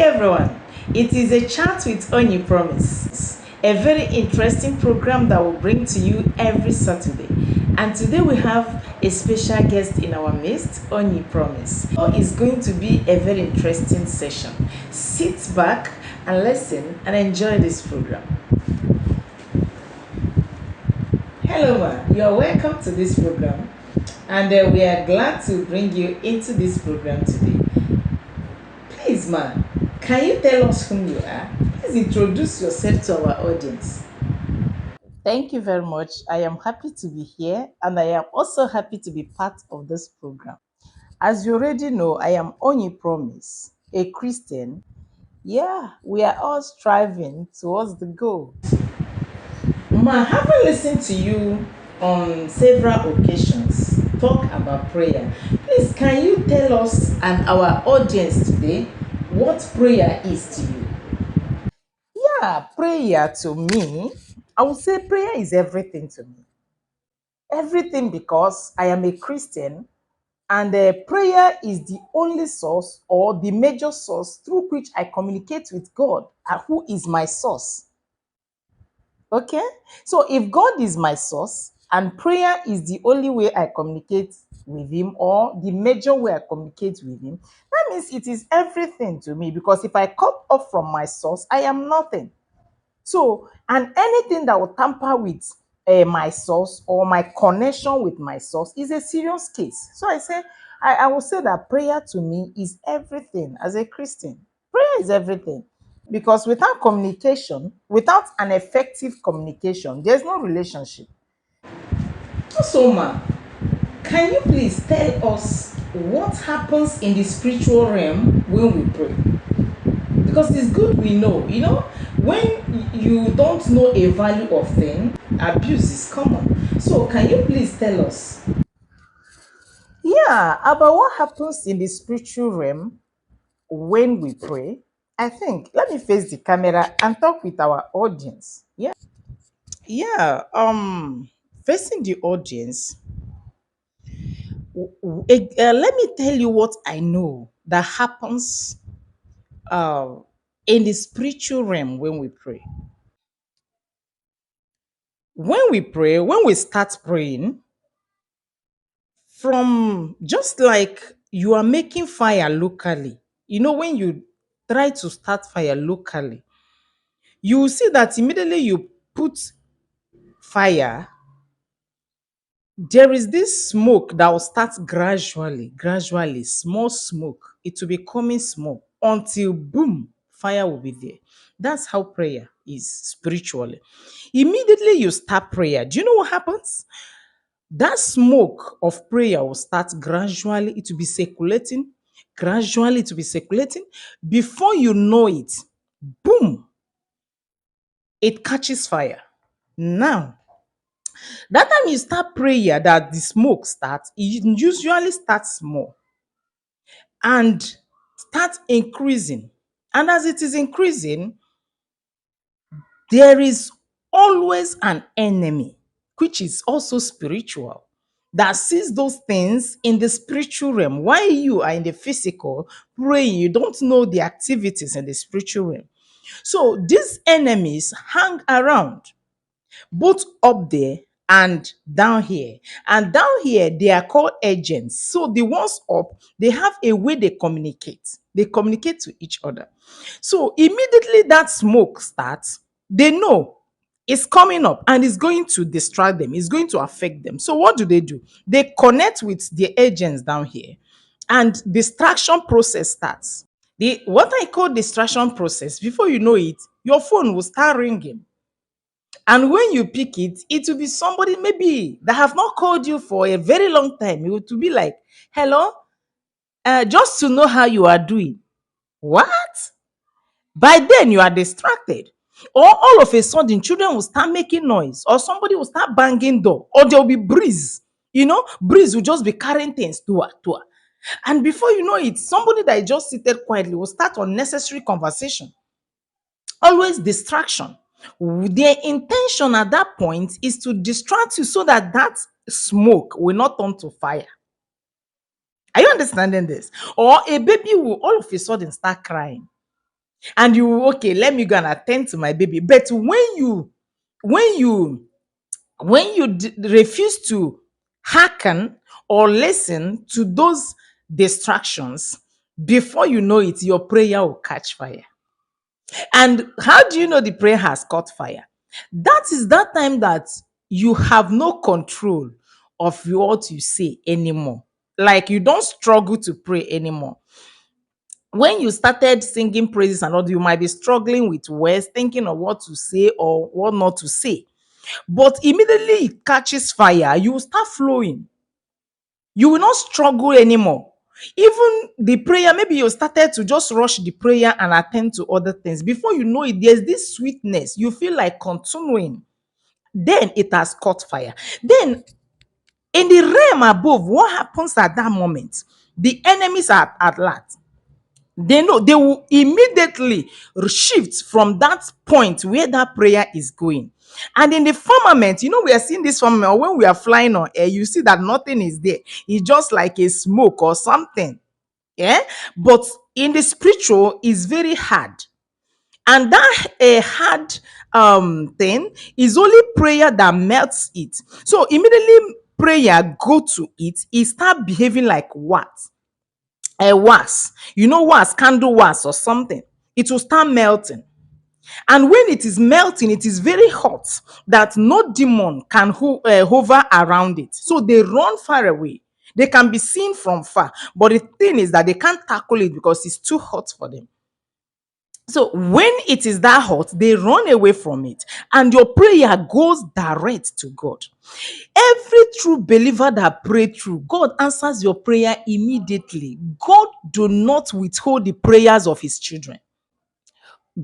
everyone, it is a chat with Only Promise, a very interesting program that will bring to you every Saturday. And today we have a special guest in our midst, Only Promise. So it's going to be a very interesting session. Sit back and listen and enjoy this program. Hello, ma. You are welcome to this program, and we are glad to bring you into this program today. Please, ma, can you tell us whom you are? Please introduce yourself to our audience. Thank you very much. I am happy to be here, and I am also happy to be part of this program. As you already know, I am Onyi Promise, a Christian. Yeah, we are all striving towards the goal. Ma, having listened to you on several occasions talk about prayer, please can you tell us and our audience today what prayer is to you? Yeah, prayer to me, I would say prayer is everything to me. Everything because I am a Christian, and prayer is the only source or the major source through which I communicate with God, who is my source. Okay? So if God is my source and prayer is the only way I communicate with Him or the major way I communicate with Him, that means it is everything to me, because if I cut off from my source, I am nothing. So, and anything that will tamper with my source or my connection with my source is a serious case. So I will say that prayer to me is everything as a Christian. Prayer is everything. Because without communication, without an effective communication, there's no relationship. So, ma, can you please tell us what happens in the spiritual realm when we pray? Because it's good we know, when you don't know a value of thing, abuse is common. So, can you please tell us? Yeah, about what happens in the spiritual realm when we pray. I think let me face the camera and talk with our audience. Yeah, facing the audience, let me tell you what I know that happens uh, in the spiritual realm when we pray. When we start praying, from just like you are making fire locally, when you try to start fire locally, you will see that immediately you put fire, there is this smoke that will start gradually, small smoke. It will be coming small until boom, fire will be there. That's how prayer is spiritually. Immediately you start prayer, do you know what happens? That smoke of prayer will start gradually, it will be circulating, gradually, it will be circulating. Before you know it, boom, it catches fire. Now, that time you start prayer, that the smoke starts, it usually starts small and start increasing. And as it is increasing, there is always an enemy, which is also spiritual, that sees those things in the spiritual realm. While you are in the physical praying, you don't know the activities in the spiritual realm. So these enemies hang around both up there and down here. And down here, they are called agents. So the ones up, they have a way they communicate. They communicate to each other. So immediately that smoke starts, they know it's coming up and it's going to distract them, it's going to affect them. So what do? They connect with the agents down here, and distraction process starts. The what I call distraction process, before you know it, your phone will start ringing, and when you pick it, it will be somebody maybe that have not called you for a very long time. It will be like, hello, just to know how you are doing. What? By then you are distracted. Or all of a sudden, children will start making noise, or somebody will start banging door, or there will be breeze. Breeze will just be carrying things to. And before you know it, somebody that is just seated quietly will start unnecessary conversation. Always distraction. Their intention at that point is to distract you so that that smoke will not turn to fire. Are you understanding this? Or a baby will all of a sudden start crying. And you, okay, let me go and attend to my baby. But when you refuse to hearken or listen to those distractions, before you know it, your prayer will catch fire. And how do you know the prayer has caught fire? That is that time that you have no control of what you say anymore. Like you don't struggle to pray anymore. When you started singing praises and all, you might be struggling with words, thinking of what to say or what not to say. But immediately it catches fire, you will start flowing. You will not struggle anymore. Even the prayer, maybe you started to just rush the prayer and attend to other things. Before you know it, there's this sweetness. You feel like continuing. Then it has caught fire. Then in the realm above, what happens at that moment? The enemies are at alert. They know they will immediately shift from that point where that prayer is going. And in the firmament, we are seeing this firmament, or when we are flying on air, you see that nothing is there. It's just like a smoke or something. Yeah. But in the spiritual, it's very hard. And that a hard thing is only prayer that melts it. So immediately prayer go to it, it start behaving like what? A wax. Wax, candle wax or something. It will start melting. And when it is melting, it is very hot that no demon can hover around it. So they run far away. They can be seen from far. But the thing is that they can't tackle it because it's too hot for them. So when it is that hot, they run away from it. And your prayer goes direct to God. Every true believer that pray through, God answers your prayer immediately. God do not withhold the prayers of his children.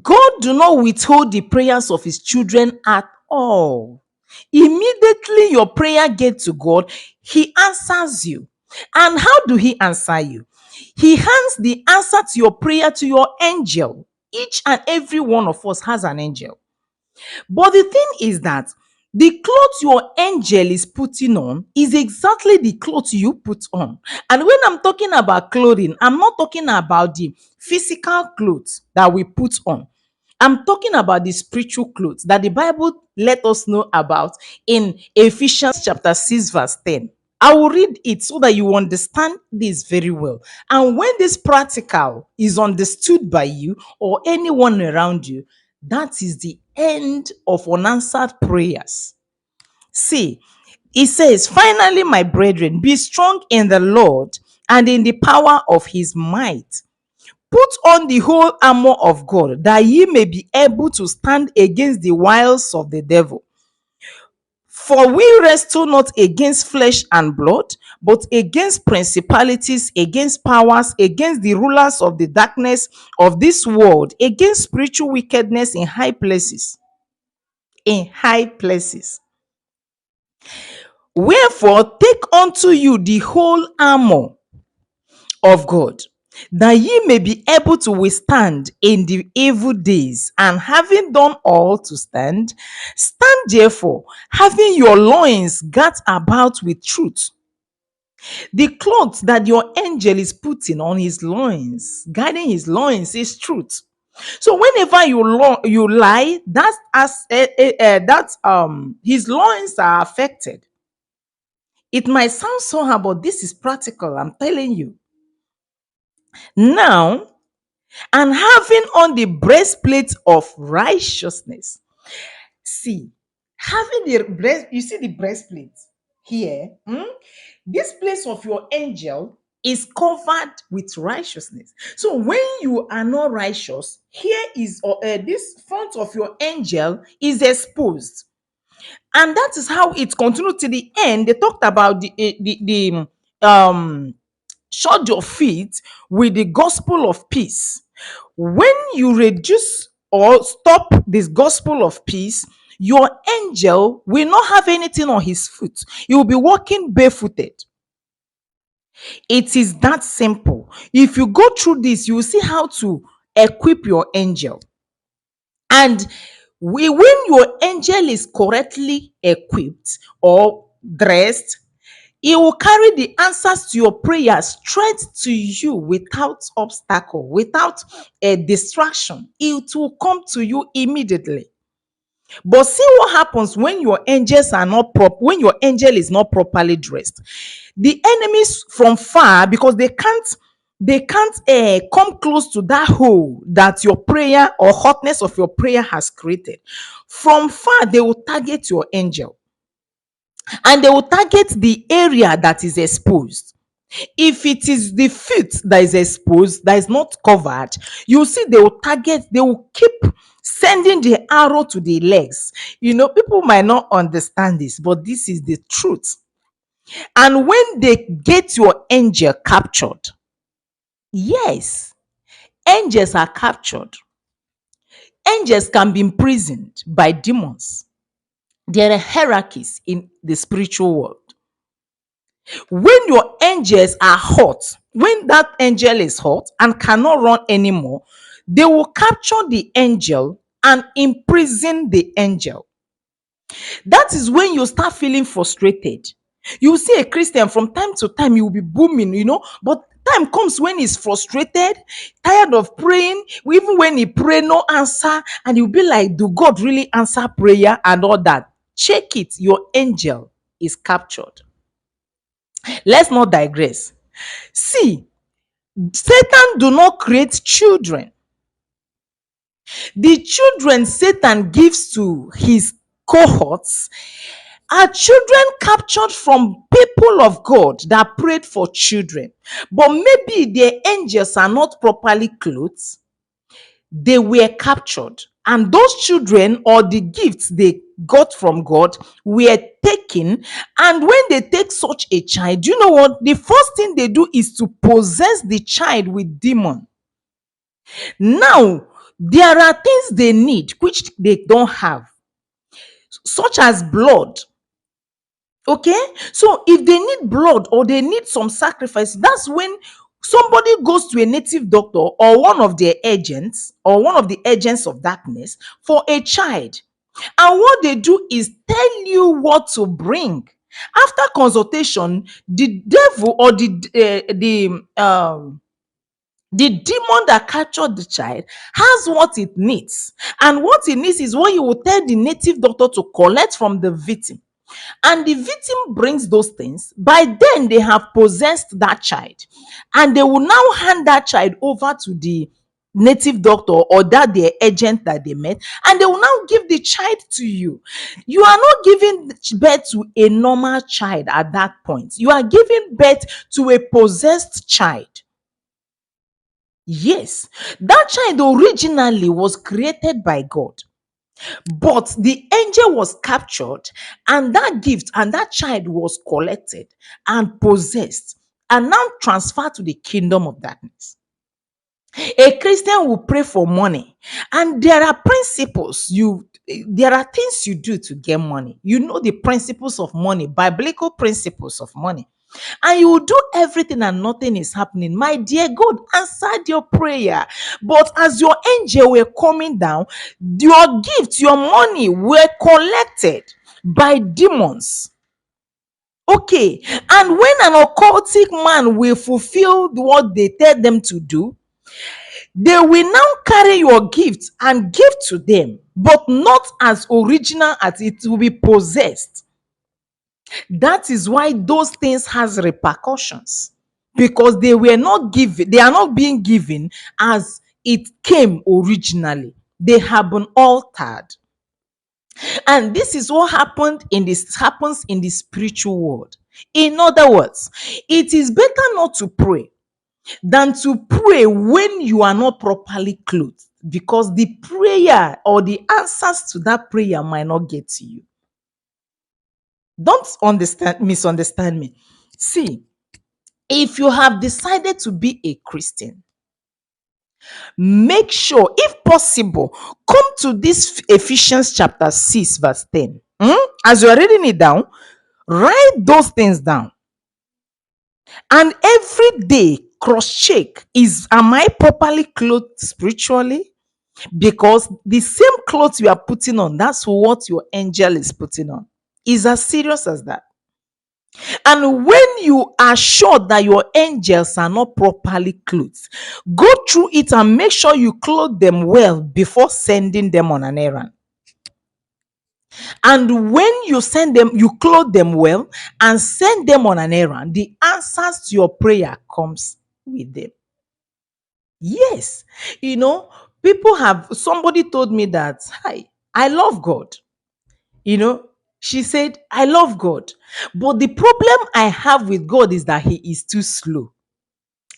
God do not withhold the prayers of his children at all. Immediately your prayer gets to God, he answers you. And how do he answer you? He hands the answer to your prayer to your angel. Each and every one of us has an angel. But the thing is that the clothes your angel is putting on is exactly the clothes you put on. And when I'm talking about clothing, I'm not talking about the physical clothes that we put on. I'm talking about the spiritual clothes that the Bible let us know about in Ephesians chapter 6 verse 10. I will read it so that you understand this very well. And when this practical is understood by you or anyone around you, that is the end of unanswered prayers. See, it says, finally, my brethren, be strong in the Lord and in the power of his might. Put on the whole armor of God, that ye may be able to stand against the wiles of the devil. For we wrestle not against flesh and blood, but against principalities, against powers, against the rulers of the darkness of this world, against spiritual wickedness in high places. In high places. Wherefore, take unto you the whole armor of God, that ye may be able to withstand in the evil days, and having done all to stand, stand therefore, having your loins girt about with truth. The clothes that your angel is putting on his loins, guiding his loins, is truth. So whenever you lie, that's his loins are affected. It might sound somehow, but this is practical. I'm telling you. Now, and having on the breastplate of righteousness. See, having the breast, you see the breastplate here. This place of your angel is covered with righteousness. So when you are not righteous, here is this front of your angel is exposed. And that is how it continued to the end. They talked about the shod your feet with the gospel of peace. When you reduce or stop this gospel of peace, your angel will not have anything on his foot. He will be walking barefooted. It is that simple. If you go through this, you will see how to equip your angel. And when your angel is correctly equipped or dressed, He will carry the answers to your prayers straight to you without obstacle, without a distraction. It will come to you immediately. But see what happens when your angels are not when your angel is not properly dressed. The enemies from far, because they can't come close to that hole that your prayer or hotness of your prayer has created. From far, they will target your angel, and they will target the area that is exposed. If it is the feet that is exposed, that is not covered, you see they will target, they will keep sending the arrow to the legs. People might not understand this, but this is the truth. And when they get your angel captured, yes, angels are captured. Angels can be imprisoned by demons. There are hierarchies in the spiritual world. When your angels are hot, when that angel is hot and cannot run anymore, they will capture the angel and imprison the angel. That is when you start feeling frustrated. You see a Christian from time to time, he will be booming, but time comes when he's frustrated, tired of praying. Even when he pray, no answer, and you'll be like, do God really answer prayer and all that? Check it, your angel is captured. Let's not digress. See, Satan do not create children. The children Satan gives to his cohorts are children captured from people of God that prayed for children. But maybe their angels are not properly clothed. They were captured. And those children, or the gifts they got from God, were taken. And when they take such a child, you know what? The first thing they do is to possess the child with demon. Now, there are things they need which they don't have, such as blood. Okay, so if they need blood or they need some sacrifice, that's when somebody goes to a native doctor or one of their agents or one of the agents of darkness for a child. And what they do is tell you what to bring. After consultation, the devil or the demon that captured the child has what it needs. And what it needs is what you will tell the native doctor to collect from the victim. And the victim brings those things. By then, they have possessed that child. And they will now hand that child over to the native doctor or that their agent that they met. And they will now give the child to you. You are not giving birth to a normal child at that point. You are giving birth to a possessed child. Yes, that child originally was created by God. But the angel was captured, and that gift and that child was collected and possessed and now transferred to the kingdom of darkness. A Christian will pray for money, and there are principles there are things you do to get money. You know the principles of money, biblical principles of money. And you will do everything and nothing is happening. My dear, God answered your prayer. But as your angel were coming down, your gift, your money were collected by demons. Okay. And when an occultic man will fulfill what they tell them to do, they will now carry your gift and give to them, but not as original as it will be possessed. That is why those things has repercussions, because they are not being given as it came originally. They have been altered. And this is what happens in the spiritual world. In other words, it is better not to pray than to pray when you are not properly clothed, because the prayer or the answers to that prayer might not get to you. Don't misunderstand me. See, if you have decided to be a Christian, make sure, if possible, come to this Ephesians chapter 6, verse 10. As you are reading it down, write those things down. And every day, cross check, am I properly clothed spiritually? Because the same clothes you are putting on, that's what your angel is putting on. Is as serious as that. And when you are sure that your angels are not properly clothed, go through it and make sure you clothe them well before sending them on an errand. And when you send them, you clothe them well and send them on an errand, the answers to your prayer comes with them. Yes. You know, people have, somebody told me that, hi, I love God. You know, she said, I love God. But the problem I have with God is that he is too slow.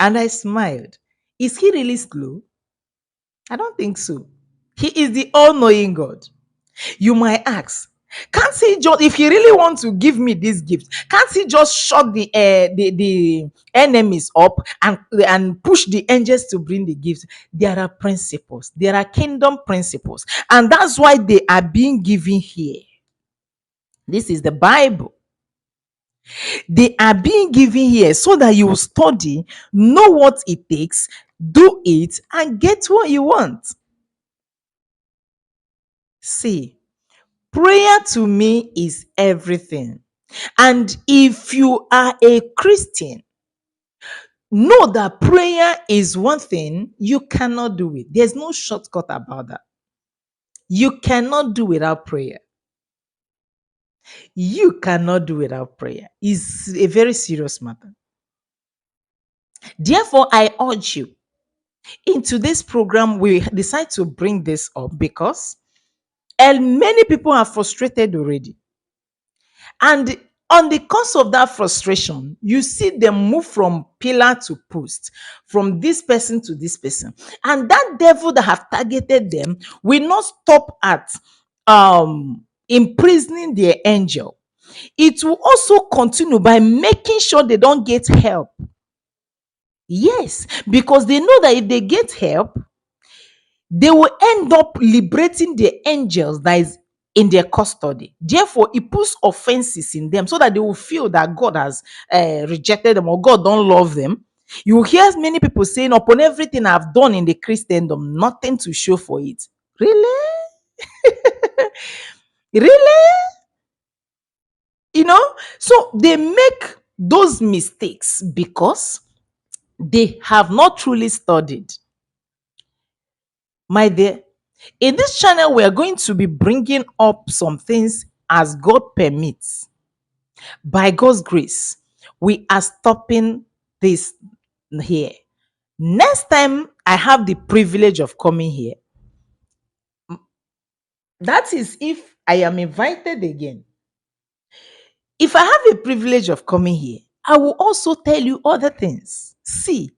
And I smiled. Is he really slow? I don't think so. He is the all knowing God. You might ask, can't he just, if he really wants to give me this gift, can't he just shut the enemies up and push the angels to bring the gifts? There are principles, there are kingdom principles, and that's why they are being given here. This is the Bible. They are being given here so that you will study, know what it takes, do it, and get what you want. See, prayer to me is everything. And if you are a Christian, know that prayer is one thing you cannot do it. There's no shortcut about that. You cannot do without prayer. You cannot do without prayer. It's a very serious matter. Therefore, I urge you, in today's program, we decide to bring this up because and many people are frustrated already. And on the course of that frustration, you see them move from pillar to post, from this person to this person. And that devil that have targeted them will not stop at imprisoning their angel. It will also continue by making sure they don't get help. Yes, because they know that if they get help, they will end up liberating the angels that is in their custody. Therefore, it puts offenses in them so that they will feel that God has rejected them or God don't love them. You hear many people saying, upon everything I've done in the Christendom, nothing to show for it. Really? Really? You know? So they make those mistakes because they have not truly studied. My dear, in this channel, we are going to be bringing up some things as God permits. By God's grace, we are stopping this here. Next time I have the privilege of coming here, that is if I am invited again. If I have a privilege of coming here, I will also tell you other things. See,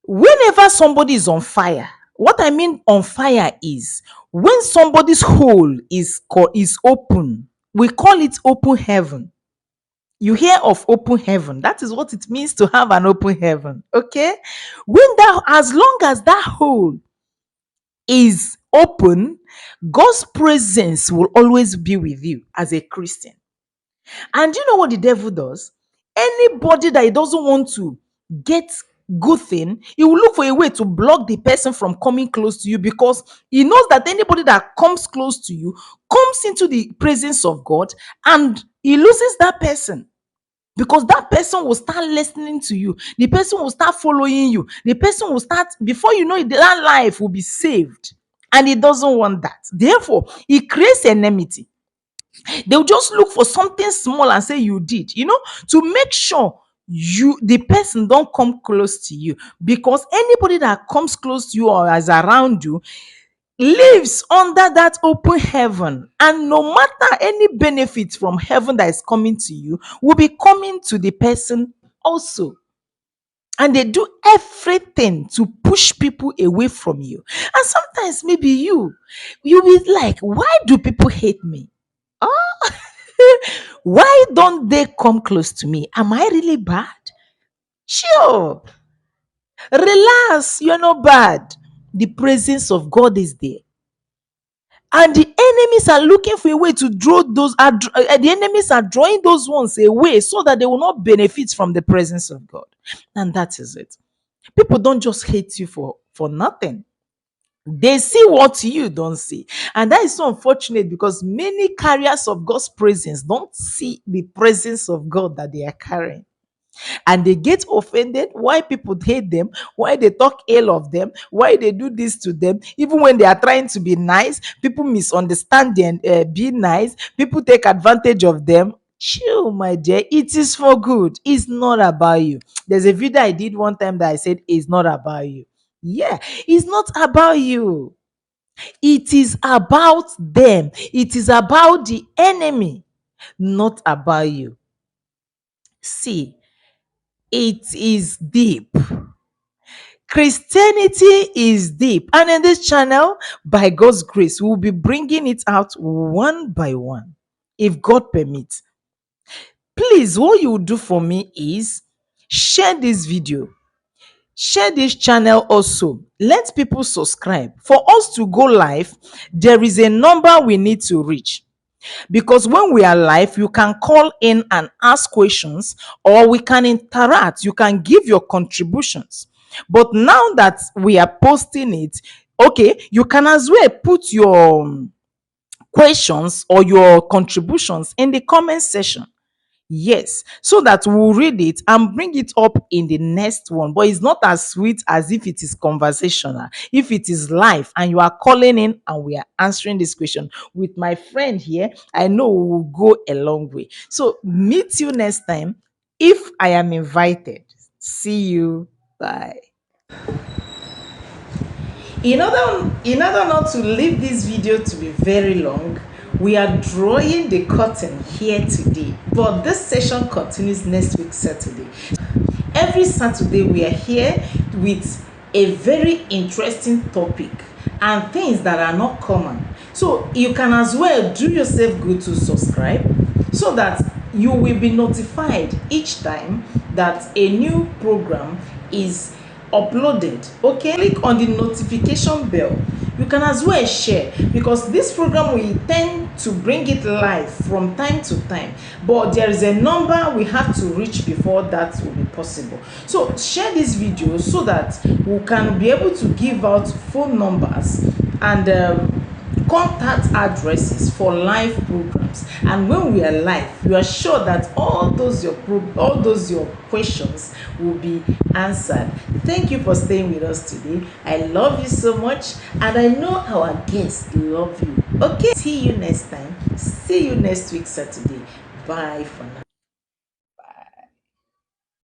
whenever somebody is on fire, what I mean on fire is when somebody's hole is open, we call it open heaven. You hear of open heaven, that is what it means to have an open heaven. Okay, when that, as long as that hole is open, God's presence will always be with you as a Christian. And you know what the devil does? Anybody that he doesn't want to get good thing, he will look for a way to block the person from coming close to you, because he knows that anybody that comes close to you comes into the presence of God and he loses that person. Because that person will start listening to you, the person will start following you, the person will start, before you know it, that life will be saved. And he doesn't want that. Therefore, he creates enmity. They'll just look for something small and say you did, to make sure the person don't come close to you, because anybody that comes close to you or is around you lives under that open heaven, and no matter any benefit from heaven that is coming to you will be coming to the person also. And they do everything to push people away from you. And sometimes maybe you be like, why do people hate me? Why don't they come close to me? Am I really bad? Sure. Relax. You're not bad. The presence of God is there. And the enemies are looking for a way to draw those. The enemies are drawing those ones away so that they will not benefit from the presence of God. And that is it. People don't just hate you for nothing. They see what you don't see. And that is so unfortunate because many carriers of God's presence don't see the presence of God that they are carrying. And they get offended why people hate them, why they talk ill of them, why they do this to them. Even when they are trying to be nice, people misunderstand and be nice, people take advantage of them. Chill, my dear, it is for good. It's not about you. There's a video I did one time that I said it's not about you. Yeah, it's not about you. It is about them. It is about the enemy, not about you. See, it is deep. Christianity is deep. And in this channel, by God's grace, we'll be bringing it out one by one, if God permits. Please, what you will do for me is share this video, share this channel also. Let people subscribe. For us to go live, there is a number we need to reach. Because when we are live, you can call in and ask questions, or we can interact. You can give your contributions. But now that we are posting it, okay, you can as well put your questions or your contributions in the comment section. Yes, so that we'll read it and bring it up in the next one. But it's not as sweet as if it is conversational. If it is live and you are calling in and we are answering this question with my friend here, I know we will go a long way. So meet you next time if I am invited. See you. Bye. In order not to leave this video to be very long, we are drawing the curtain here today, but this session continues next week Saturday. Every Saturday we are here with a very interesting topic and things that are not common. So you can as well do yourself good to subscribe so that you will be notified each time that a new program is uploaded. Okay, click on the notification bell. You can as well share, because this program we tend to bring it live from time to time, but there is a number we have to reach before that will be possible. So share this video so that we can be able to give out phone numbers and contact addresses for live programs. And when we are live, you are sure that all those your questions will be answered. Thank you for staying with us today. I love you so much, and I know our guests love you. Okay, see you next time. See you next week Saturday. Bye for now.